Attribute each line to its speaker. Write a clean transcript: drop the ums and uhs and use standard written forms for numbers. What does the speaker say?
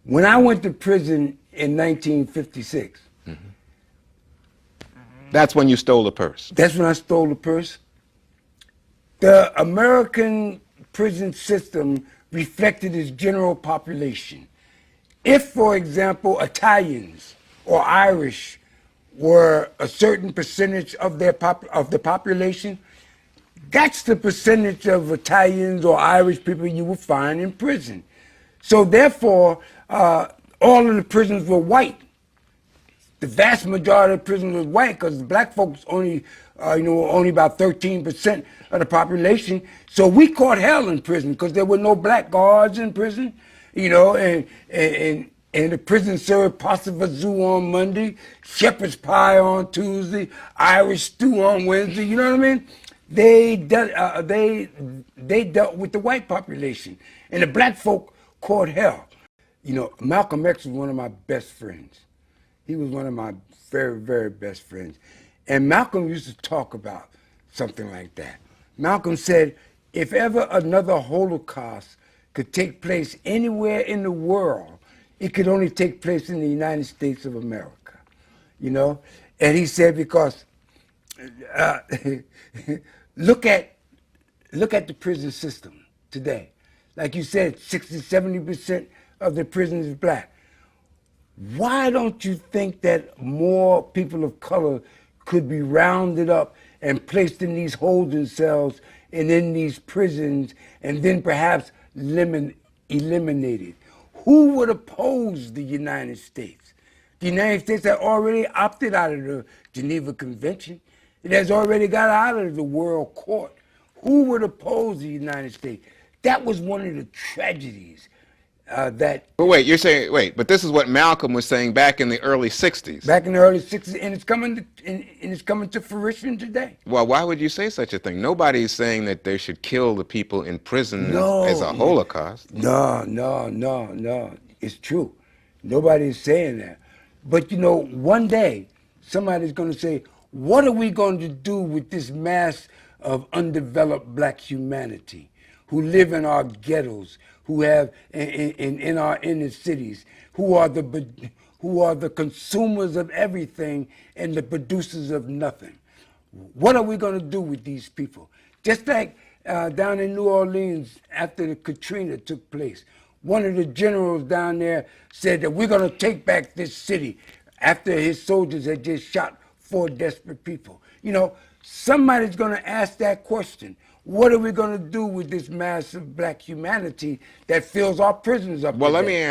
Speaker 1: When I went to prison in 1956,
Speaker 2: That's when you stole the purse.
Speaker 1: that's when I stole the purse. The American prison system reflected its general population. If, for example, Italians or Irish were a certain percentage of the population, that's the percentage of Italians or Irish people you will find in prison. So therefore, all of the prisons were white. The vast majority of prisons was white because black folks only, only about 13% of the population. So we caught hell in prison because there were no black guards in prison, and the prison served pasta vazoo on Monday, shepherd's pie on Tuesday, Irish stew on Wednesday. You know what I mean? They dealt with the white population, and the black folk caught hell. Malcolm X was one of my best friends. He was one of my very, very best friends. And Malcolm used to talk about something like that. Malcolm said, if ever another Holocaust could take place anywhere in the world, it could only take place in the United States of America. And he said, because look at the prison system today. Like you said, 60–70% of the prison is black. Why don't you think that more people of color could be rounded up and placed in these holding cells and in these prisons and then perhaps eliminated? Who would oppose the United States? The United States had already opted out of the Geneva Convention. It has already got out of the World Court. Who would oppose the United States? That was one of the tragedies that...
Speaker 2: But wait, you're saying, but this is what Malcolm was saying back in the early 60s.
Speaker 1: Back in the early 60s, and it's coming to fruition today.
Speaker 2: Well, why would you say such a thing? Nobody's saying that they should kill the people in prison as a Holocaust.
Speaker 1: No. It's true. Nobody's saying that. But, one day, somebody's going to say, what are we going to do with this mass of undeveloped black humanity who live in our ghettos, who have in our inner cities, who are the consumers of everything and the producers of nothing? What are we going to do with these people? Just like down in New Orleans after the Katrina took place, one of the generals down there said that we're going to take back this city after his soldiers had just shot 4 desperate people. Somebody's going to ask that question. What are we going to do with this mass of black humanity that fills our prisons up?
Speaker 2: Well, let me ask